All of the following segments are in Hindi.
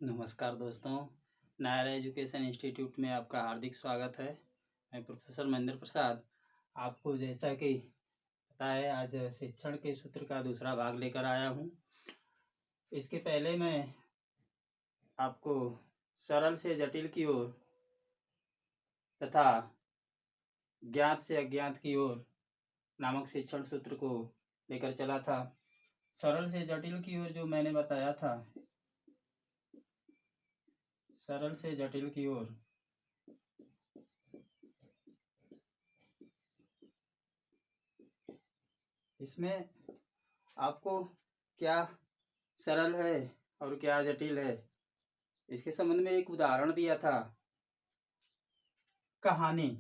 नमस्कार दोस्तों, नायर एजुकेशन इंस्टीट्यूट में आपका हार्दिक स्वागत है। मैं प्रोफेसर महेंद्र प्रसाद आपको जैसा कि पता है आज शिक्षण के सूत्र का दूसरा भाग लेकर आया हूँ। इसके पहले मैं आपको सरल से जटिल की ओर तथा ज्ञात से अज्ञात की ओर नामक शिक्षण सूत्र को लेकर चला था। सरल से जटिल की ओर जो मैंने बताया था, सरल से जटिल की ओर इसमें आपको क्या सरल है और क्या जटिल है इसके संबंध में एक उदाहरण दिया था। कहानी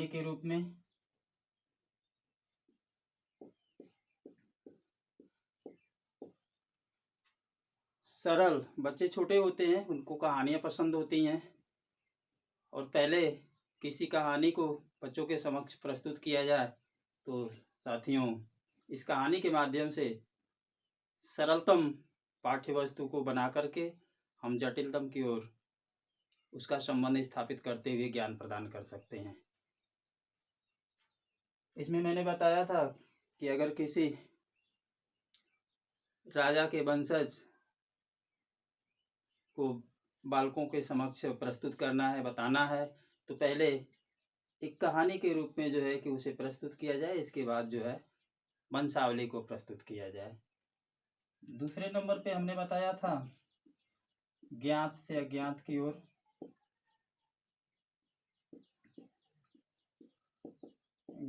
के रूप में सरल बच्चे छोटे होते हैं, उनको कहानियाँ पसंद होती हैं और पहले किसी कहानी को बच्चों के समक्ष प्रस्तुत किया जाए तो साथियों इस कहानी के माध्यम से सरलतम पाठ्य वस्तु को बना करके हम जटिलतम की ओर उसका संबंध स्थापित करते हुए ज्ञान प्रदान कर सकते हैं। इसमें मैंने बताया था कि अगर किसी राजा के वंशज को बालकों के समक्ष प्रस्तुत करना है, बताना है, तो पहले एक कहानी के रूप में जो है कि उसे प्रस्तुत किया जाए, इसके बाद जो है वंशावली को प्रस्तुत किया जाए। दूसरे नंबर पे हमने बताया था ज्ञात से अज्ञात की ओर।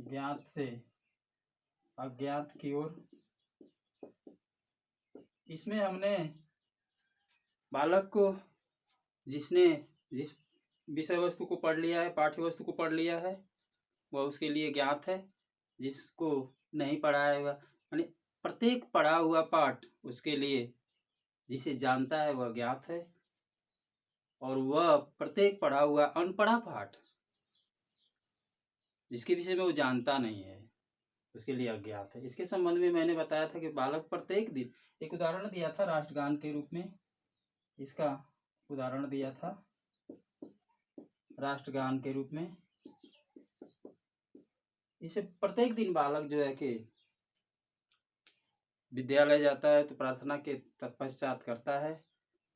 ज्ञात से अज्ञात की ओर इसमें हमने बालक को जिसने जिस विषय वस्तु को पढ़ लिया है, पाठ्य वस्तु को पढ़ लिया है, वह उसके लिए ज्ञात है। जिसको नहीं पढ़ा है वह यानी प्रत्येक पढ़ा हुआ पाठ उसके लिए जिसे जानता है वह ज्ञात है, और वह प्रत्येक पढ़ा हुआ अनपढ़ा पाठ जिसके विषय में वो जानता नहीं है उसके लिए अज्ञात है। इसके संबंध में मैंने बताया था कि बालक प्रत्येक दिन, एक उदाहरण दिया था राष्ट्रगान के रूप में, इसका उदाहरण दिया था राष्ट्रगान के रूप में। इसे प्रत्येक दिन बालक जो है कि विद्यालय जाता है तो प्रार्थना के तत्पश्चात करता है।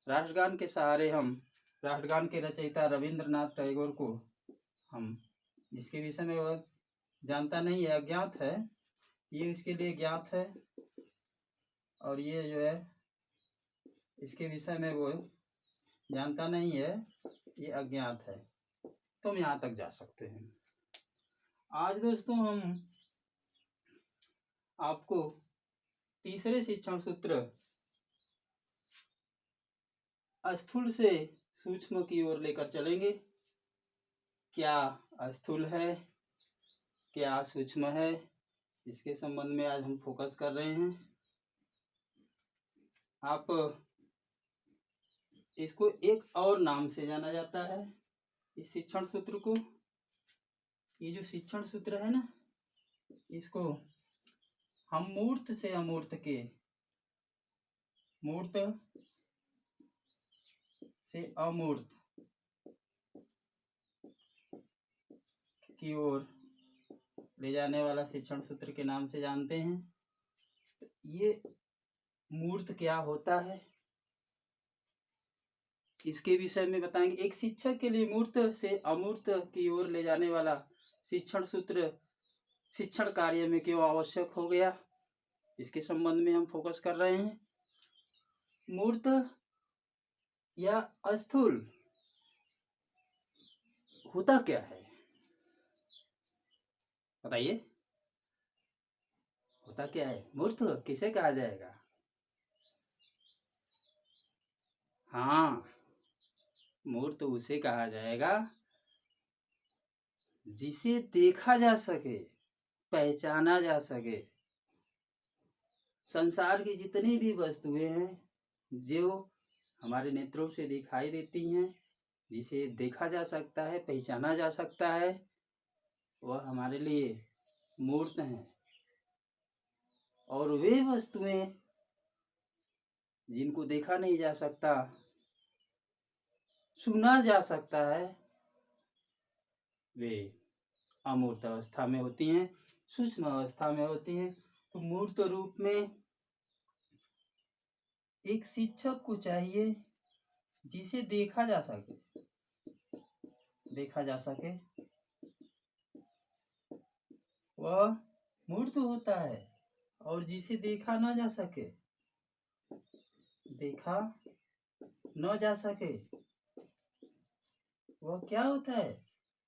राष्ट्रगान के सहारे हम राष्ट्रगान के रचयिता रविंद्रनाथ टैगोर को हम जिसके विषय में वह जानता नहीं है, अज्ञात है, ये इसके लिए ज्ञात है, और ये जो है इसके विषय में वो जानता नहीं है, ये अज्ञात है। तो हम यहाँ तक जा सकते हैं। आज दोस्तों हम आपको तीसरे शिक्षण सूत्र स्थूल से सूक्ष्म की ओर लेकर चलेंगे। क्या स्थूल है, क्या सूक्ष्म है, इसके संबंध में आज हम फोकस कर रहे हैं। आप इसको एक और नाम से जाना जाता है, इस शिक्षण सूत्र को। ये जो शिक्षण सूत्र है ना, इसको हम मूर्त से अमूर्त के, मूर्त से अमूर्त की ओर ले जाने वाला शिक्षण सूत्र के नाम से जानते हैं। तो ये मूर्त क्या होता है इसके विषय में बताएंगे। एक शिक्षक के लिए मूर्त से अमूर्त की ओर ले जाने वाला शिक्षण सूत्र शिक्षण कार्य में क्यों आवश्यक हो गया, इसके संबंध में हम फोकस कर रहे हैं। मूर्त या स्थूल होता क्या है, बताइए, होता क्या है? मूर्त किसे कहा जाएगा? हाँ, मूर्त उसे कहा जाएगा जिसे देखा जा सके, पहचाना जा सके। संसार की जितनी भी वस्तुएं हैं जो हमारे नेत्रों से दिखाई देती हैं, जिसे देखा जा सकता है, पहचाना जा सकता है, वह हमारे लिए मूर्त हैं। और वे वस्तुएं जिनको देखा नहीं जा सकता, सुना जा सकता है, वे अमूर्त अवस्था में होती हैं, सूक्ष्म अवस्था में होती हैं। तो मूर्त रूप में एक शिक्षक को चाहिए जिसे देखा जा सके, वह मूर्त होता है। और जिसे देखा न जा सके वह क्या होता है?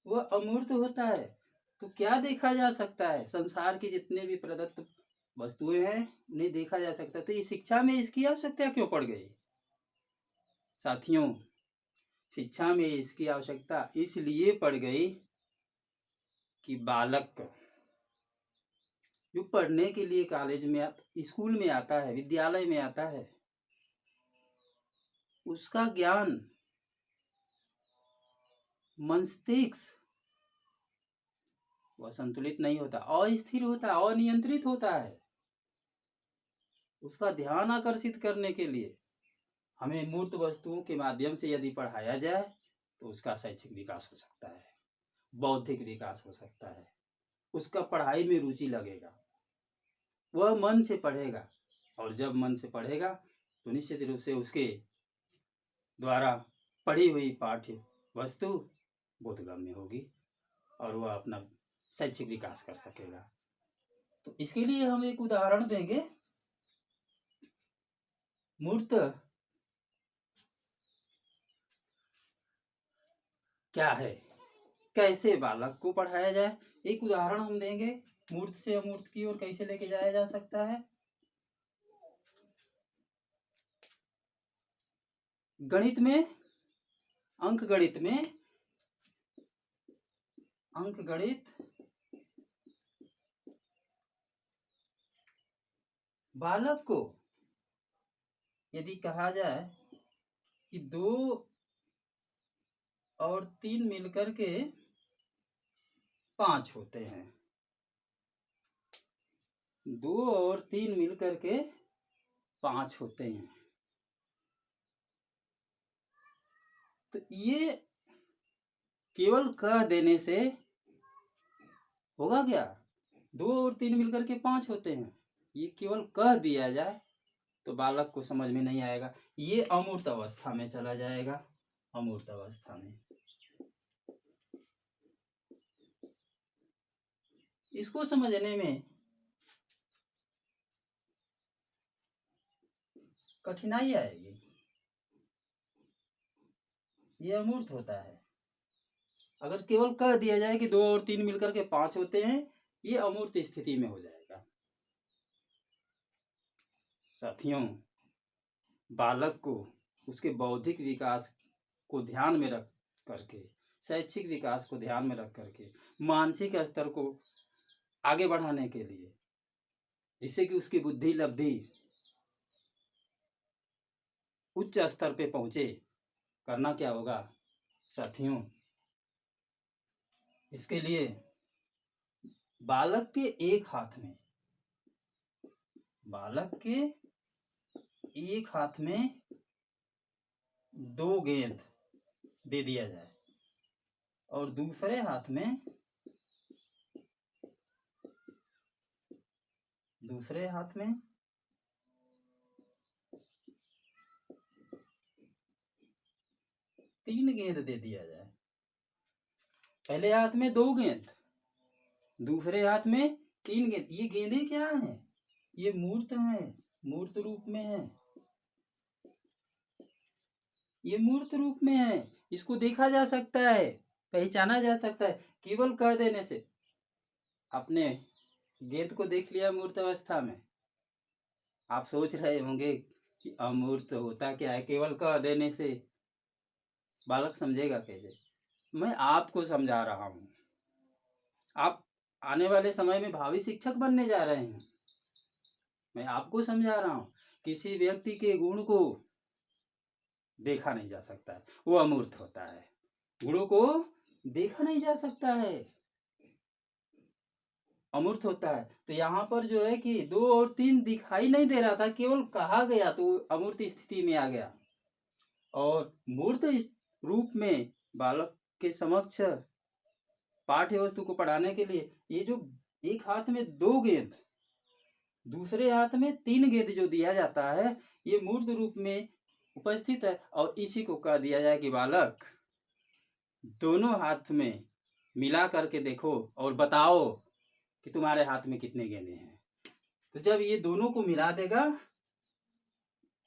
वह अमूर्त होता है। तो क्या देखा जा सकता है? संसार की जितने भी प्रदत्त वस्तुएं हैं उन्हें देखा जा सकता है। तो इस शिक्षा में इसकी आवश्यकता क्यों पड़ गई? साथियों, शिक्षा में इसकी आवश्यकता इसलिए पड़ गई कि बालक जो पढ़ने के लिए कॉलेज में स्कूल में आता है, विद्यालय में आता है, उसका ज्ञान मस्तिष्क वह संतुलित नहीं होता, अस्थिर होता, अनियंत्रित होता है। उसका ध्यान आकर्षित करने के लिए हमें मूर्त वस्तुओं के माध्यम से यदि पढ़ाया जाए तो उसका शैक्षिक विकास हो सकता है, बौद्धिक विकास हो सकता है, उसका पढ़ाई में रुचि लगेगा, वह मन से पढ़ेगा। और जब मन से पढ़ेगा तो निश्चित रूप से उसके द्वारा पढ़ी हुई पाठ्य वस्तु बोधगम्य होगी और वह अपना शैक्षिक विकास कर सकेगा। तो इसके लिए हम एक उदाहरण देंगे। मूर्त क्या है, कैसे बालक को पढ़ाया जाए, एक उदाहरण हम देंगे। मूर्त से अमूर्त की ओर कैसे लेके जाया जा सकता है। गणित में, अंक गणित बालक को यदि कहा जाए कि 2 और 3 मिलकर के 5 होते हैं, 2 और 3 मिलकर के 5 होते हैं, तो ये केवल कह देने से होगा क्या? 2 और 3 मिलकर के 5 होते हैं, ये केवल कह दिया जाए तो बालक को समझ में नहीं आएगा, ये अमूर्त अवस्था में चला जाएगा। अमूर्त अवस्था में इसको समझने में कठिनाई आएगी, ये अमूर्त होता है। अगर केवल कह दिया जाए कि 2 और 3 मिलकर के 5 होते हैं, ये अमूर्त स्थिति में हो जाएगा। साथियों, बालक को उसके बौद्धिक विकास को ध्यान में रख करके, शैक्षिक विकास को ध्यान में रख करके, मानसिक स्तर को आगे बढ़ाने के लिए, जिससे कि उसकी बुद्धि लब्धि उच्च स्तर पे पहुंचे, करना क्या होगा साथियों? इसके लिए बालक के एक हाथ में 2 गेंद दे दिया जाए और दूसरे हाथ में 3 गेंद दे दिया जाए। पहले हाथ में 2 गेंद, दूसरे हाथ में 3 गेंद। ये गेंदे क्या है? ये मूर्त है, मूर्त रूप में है, ये मूर्त रूप में है। इसको देखा जा सकता है, पहचाना जा सकता है, केवल कह देने से। आपने गेंद को देख लिया मूर्त अवस्था में, आप सोच रहे होंगे कि अमूर्त होता क्या है, केवल कह देने से बालक समझेगा कैसे? मैं आपको समझा रहा हूँ, आप आने वाले समय में भावी शिक्षक बनने जा रहे हैं। मैं आपको समझा रहा हूँ, किसी व्यक्ति के गुण को देखा नहीं जा सकता है, वो अमूर्त होता है। गुणों को देखा नहीं जा सकता है, अमूर्त होता है। तो यहाँ पर जो है कि 2 और 3 दिखाई नहीं दे रहा था, केवल कहा गया तो अमूर्त स्थिति में आ गया। और मूर्त रूप में बालक के समक्ष पाठ्य वस्तु को पढ़ाने के लिए ये जो एक हाथ में 2 गेंद, दूसरे हाथ में 3 गेंद जो दिया जाता है, ये मूर्त रूप में उपस्थित है। और इसी को कह दिया जाए कि बालक दोनों हाथ में मिला करके देखो और बताओ कि तुम्हारे हाथ में कितने गेंदे हैं। तो जब ये दोनों को मिला देगा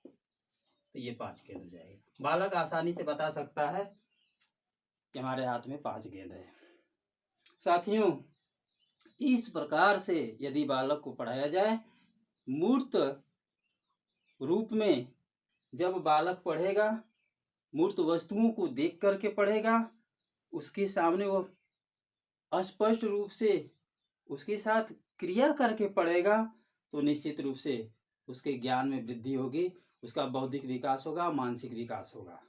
तो ये 5 गेंद हो जाएगा। बालक आसानी से बता सकता है कि हमारे हाथ में 5 गेंद है। साथियों, इस प्रकार से यदि बालक को पढ़ाया जाए, मूर्त रूप में जब बालक पढ़ेगा, मूर्त वस्तुओं को देख करके पढ़ेगा, उसके सामने वो स्पष्ट रूप से उसके साथ क्रिया करके पढ़ेगा, तो निश्चित रूप से उसके ज्ञान में वृद्धि होगी, उसका बौद्धिक विकास होगा, मानसिक विकास होगा।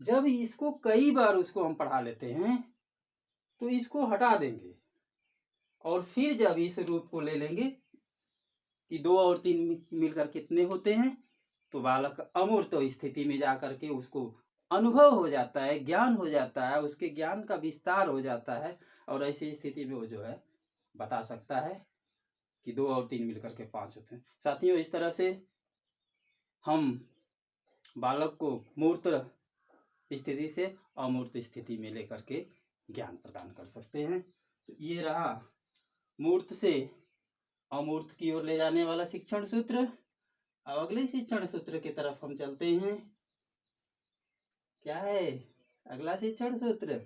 जब इसको कई बार उसको हम पढ़ा लेते हैं तो इसको हटा देंगे और फिर जब इस रूप को ले लेंगे कि 2 और 3 मिलकर कितने होते हैं, तो बालक अमूर्त स्थिति में जाकर के उसको अनुभव हो जाता है, ज्ञान हो जाता है, उसके ज्ञान का विस्तार हो जाता है। और ऐसी स्थिति में वो जो है बता सकता है कि 2 और 3 मिलकर के 5 होते हैं। साथियों, इस तरह से हम बालक को मूर्त स्थिति से अमूर्त स्थिति में लेकर के ज्ञान प्रदान कर सकते हैं। तो ये रहा मूर्त से अमूर्त की ओर ले जाने वाला शिक्षण सूत्र। अब अगले शिक्षण सूत्र की तरफ हम चलते हैं। क्या है अगला शिक्षण सूत्र?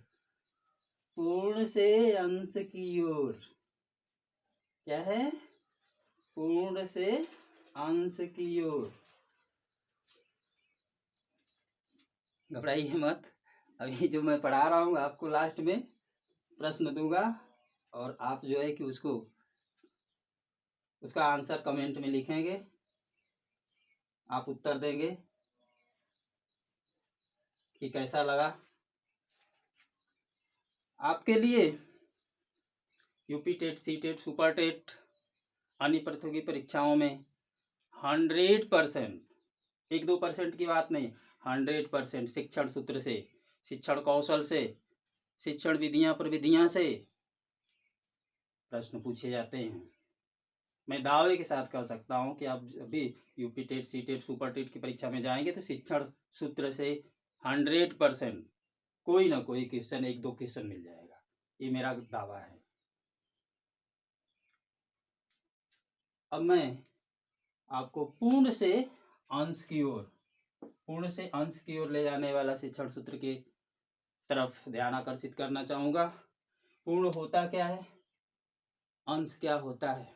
पूर्ण से अंश की ओर। क्या है? पूर्ण से अंश की ओर। घबराइए मत, अभी जो मैं पढ़ा रहा हूँ आपको लास्ट में प्रश्न दूंगा और आप जो है कि उसका आंसर कमेंट में लिखेंगे, आप उत्तर देंगे कि कैसा लगा। आपके लिए UP TET, C TET, super TET, अन्य प्रतियोगी परीक्षाओं में 100%, 1-2% की बात नहीं, 100% शिक्षण सूत्र से, शिक्षण कौशल से, शिक्षण विधियां प्रविधियां से प्रश्न पूछे जाते हैं। मैं दावे के साथ कह सकता हूं कि आप जब भी UP TET, C TET, super TET की परीक्षा में जाएंगे तो शिक्षण सूत्र से 100% कोई ना कोई क्वेश्चन, 1-2 क्वेश्चन मिल जाएगा, ये मेरा दावा है। अब मैं आपको पूर्ण से अंश की ओर ले जाने वाला शिक्षण सूत्र की तरफ ध्यान आकर्षित करना चाहूंगा। पूर्ण होता क्या है, अंश क्या होता है?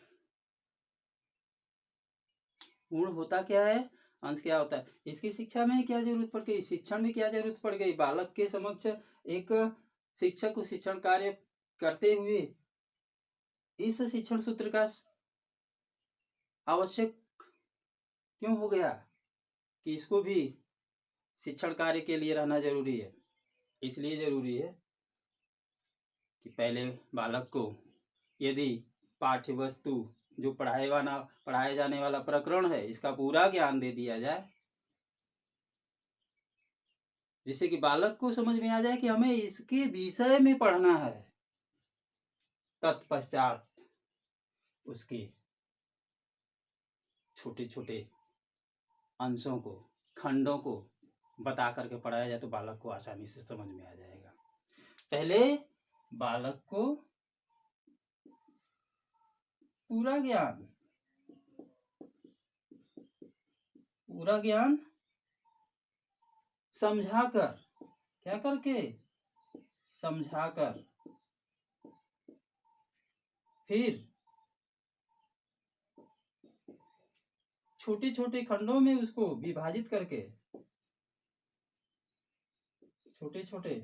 पूर्ण होता क्या है, अंश क्या होता है? इसकी शिक्षा में क्या जरूरत पड़ गई, शिक्षण में क्या जरूरत पड़ गई? बालक के समक्ष एक शिक्षक को शिक्षण कार्य करते हुए इस शिक्षण सूत्र का आवश्यक क्यों हो गया कि इसको भी शिक्षण कार्य के लिए रहना जरूरी है? इसलिए जरूरी है कि पहले बालक को यदि पाठ्य वस्तु जो पढ़ाए जाने वाला प्रकरण है इसका पूरा ज्ञान दे दिया जाए, जिससे कि बालक को समझ में आ जाए कि हमें इसके विषय में पढ़ना है। तत्पश्चात उसके छोटे छोटे अंशों को, खंडों को बता करके पढ़ाया जाए तो बालक को आसानी से समझ में आ जाएगा। पहले बालक को पूरा ज्ञान समझाकर, क्या करके? समझाकर, फिर छोटे छोटे खंडों में उसको विभाजित करके, छोटे छोटे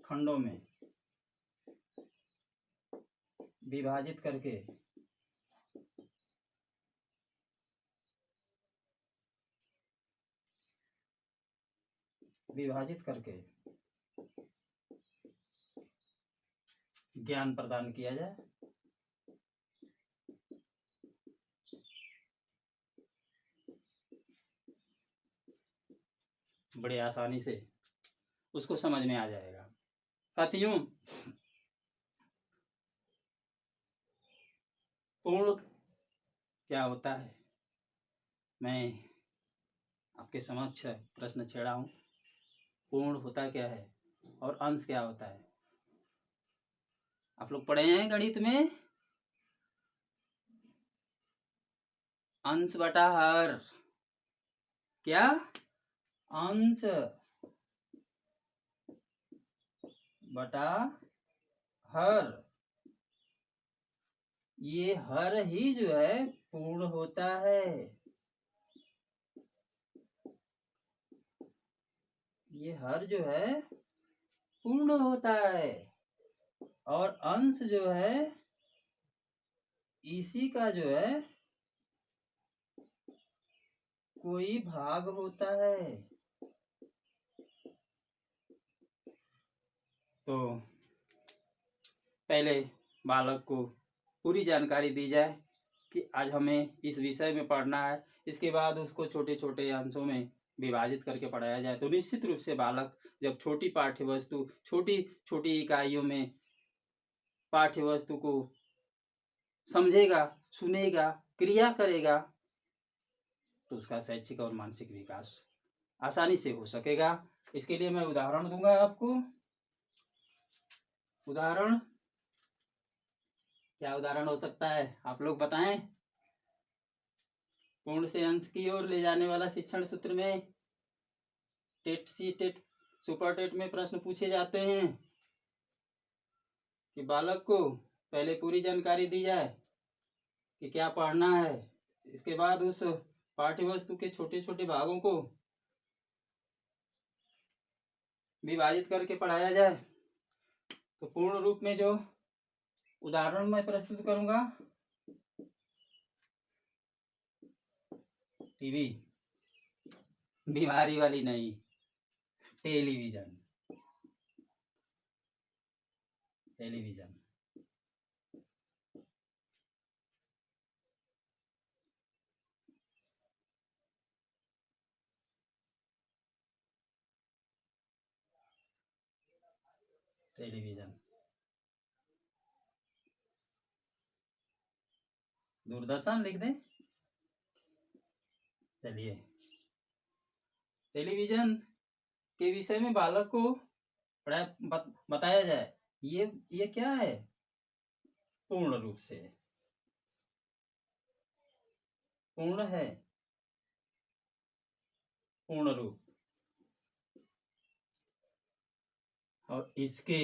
खंडों में विभाजित करके ज्ञान प्रदान किया जाए। बड़े आसानी से उसको समझ में आ जाएगा। साथियों, पूर्ण क्या होता है, मैं आपके समक्ष प्रश्न छेड़ा हूँ। पूर्ण होता क्या है और अंश क्या होता है? आप लोग पढ़े हैं गणित में, अंश बटा हर। क्या? अंश बटा हर। ये हर ही जो है पूर्ण होता है। ये हर जो है पूर्ण होता है और अंश जो है इसी का जो है कोई भाग होता है। तो पहले बालक को पूरी जानकारी दी जाए कि आज हमें इस विषय में पढ़ना है। इसके बाद उसको छोटे छोटे अंशों में विभाजित करके पढ़ाया जाए तो निश्चित रूप से बालक जब छोटी पाठ्य वस्तु छोटी छोटी इकाइयों में पाठ्य वस्तु को समझेगा, सुनेगा, क्रिया करेगा तो उसका शैक्षिक और मानसिक विकास आसानी से हो सकेगा। इसके लिए मैं उदाहरण दूंगा आपको। उदाहरण क्या उदाहरण हो सकता है, आप लोग बताएं। पूर्ण से अंश की ओर ले जाने वाला शिक्षण सूत्र में TET C TET super TET में प्रश्न पूछे जाते हैं कि बालक को पहले पूरी जानकारी दी जाए कि क्या पढ़ना है, इसके बाद उस पाठ्य वस्तु के छोटे छोटे भागों को विभाजित करके पढ़ाया जाए। तो पूर्ण रूप में जो उदाहरण मैं प्रस्तुत करूंगा, टीवी, बीमारी वाली नहीं, टेलीविजन। टेलीविजन टेलीविजन दूरदर्शन लिख दें। चलिए, टेलीविजन के विषय में बालक को बताया जाए। ये क्या है? पूर्ण रूप से पूर्ण है, पूर्ण रूप। और इसके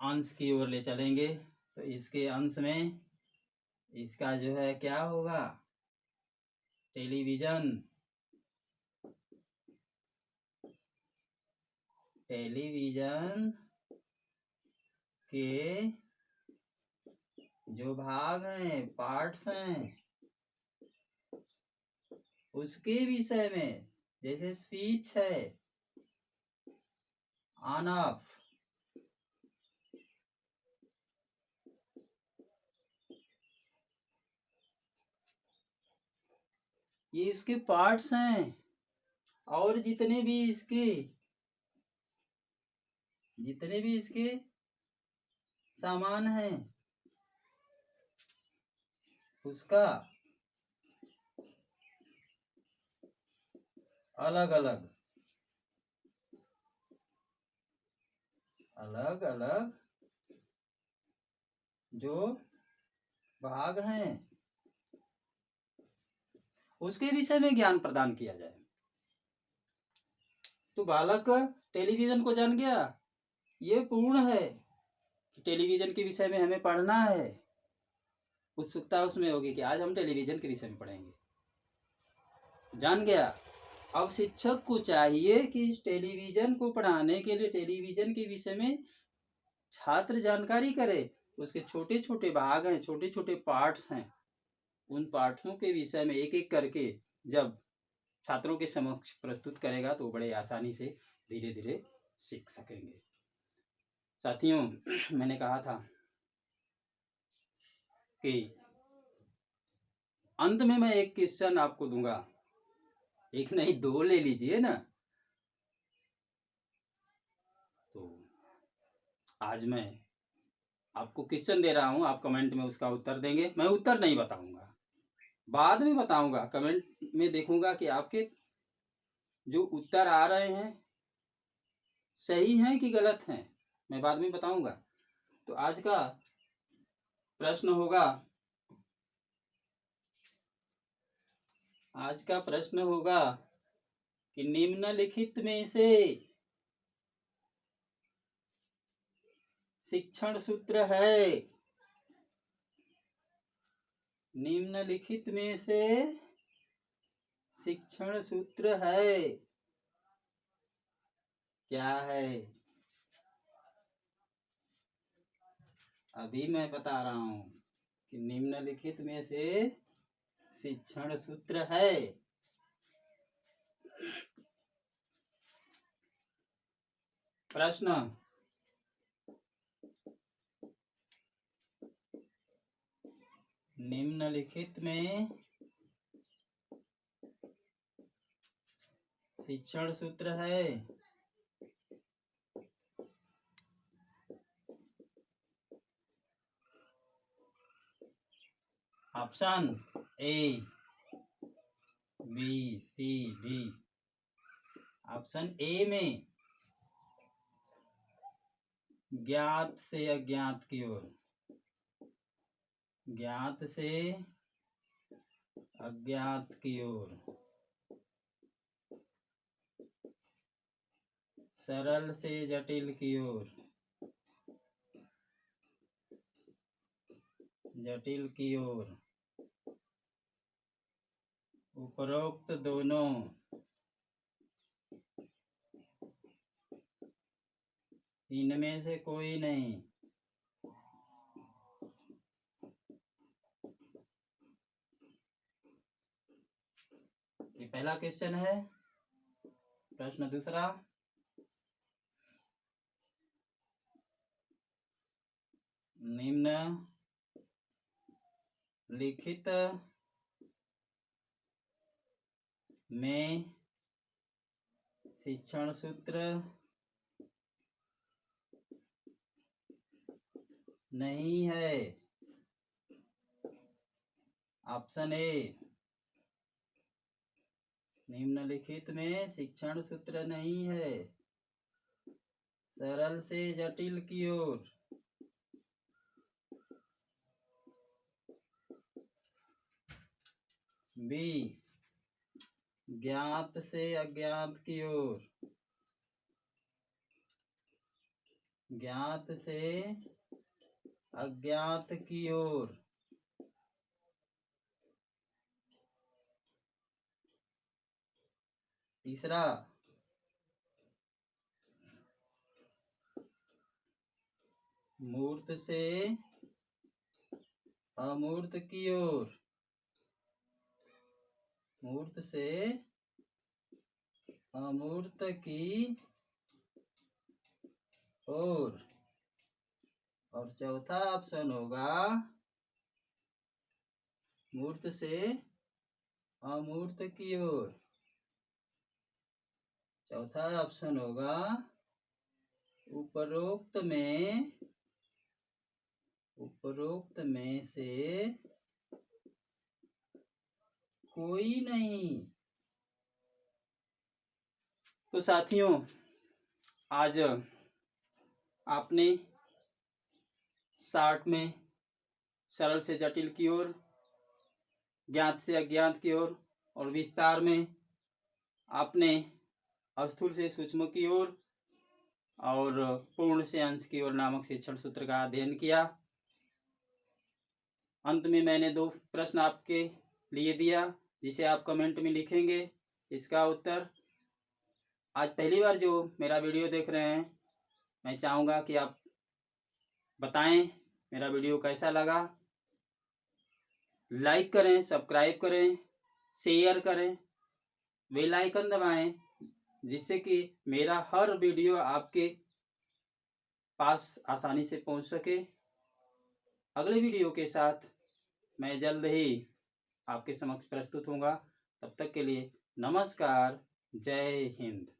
अंश की ओर ले चलेंगे तो इसके अंश में इसका जो है क्या होगा? टेलीविजन। टेलीविजन के जो भाग हैं, पार्ट्स हैं, उसके विषय में जैसे स्विच है, ऑन ऑफ, ये इसके पार्ट्स हैं। और जितने भी इसके सामान हैं उसका अलग अलग जो भाग हैं उसके विषय में ज्ञान प्रदान किया जाए। तो बालक टेलीविजन को जान गया, ये पूर्ण है कि टेलीविजन के विषय में हमें पढ़ना है। उत्सुकता उसमें होगी कि आज हम टेलीविजन के विषय में पढ़ेंगे। जान गया। अब शिक्षक को चाहिए कि टेलीविजन को पढ़ाने के लिए टेलीविजन के विषय में छात्र जानकारी करे। उसके छोटे छोटे भाग हैं, छोटे छोटे पार्ट्स हैं, उन पाठों के विषय में एक एक करके जब छात्रों के समक्ष प्रस्तुत करेगा तो बड़े आसानी से धीरे धीरे सीख सकेंगे। साथियों, मैंने कहा था कि अंत में मैं एक क्वेश्चन आपको दूंगा, एक नहीं 2 ले लीजिए ना। तो आज मैं आपको क्वेश्चन दे रहा हूं, आप कमेंट में उसका उत्तर देंगे। मैं उत्तर नहीं बताऊंगा, बाद में बताऊंगा। कमेंट में देखूंगा कि आपके जो उत्तर आ रहे हैं सही हैं कि गलत हैं, मैं बाद में बताऊंगा। तो आज का प्रश्न होगा कि निम्नलिखित में से शिक्षण सूत्र है, निम्नलिखित में से शिक्षण सूत्र है, क्या है? अभी मैं बता रहा हूं कि निम्नलिखित में से शिक्षण सूत्र है। प्रश्न, निम्नलिखित में शिक्षण सूत्र है। Option A, B, C, D. Option A में ज्ञात से अज्ञात की ओर, ज्ञात से अज्ञात की ओर, सरल से जटिल की ओर, जटिल की ओर, उपरोक्त दोनों इनमें से कोई नहीं। ये पहला क्वेश्चन है। प्रश्न दूसरा, निम्नलिखित में शिक्षण सूत्र नहीं है। ऑप्शन ए, निम्नलिखित में शिक्षण सूत्र नहीं है, सरल से जटिल की ओर। बी, ज्ञात से अज्ञात की ओर, ज्ञात से अज्ञात की ओर। तीसरा, मूर्त से अमूर्त की ओर, मूर्त से अमूर्त की ओर। और चौथा ऑप्शन होगा मूर्त से अमूर्त की ओर। चौथा ऑप्शन होगा उपरोक्त में से कोई नहीं। तो साथियों, आज आपने शार्ट में सरल से जटिल की ओर, ज्ञात से अज्ञात की ओर, और विस्तार में आपने स्थूल से सूक्ष्म की ओर और पूर्ण से अंश की ओर नामक शिक्षण सूत्र का अध्ययन किया। अंत में मैंने 2 प्रश्न आपके लिए दिया, जिसे आप कमेंट में लिखेंगे इसका उत्तर। आज पहली बार जो मेरा वीडियो देख रहे हैं, मैं चाहूँगा कि आप बताएं मेरा वीडियो कैसा लगा। लाइक करें, सब्सक्राइब करें, शेयर करें, बेल आइकन दबाएं, जिससे कि मेरा हर वीडियो आपके पास आसानी से पहुंच सके। अगले वीडियो के साथ मैं जल्द ही आपके समक्ष प्रस्तुत होऊंगा। तब तक के लिए नमस्कार, जय हिंद।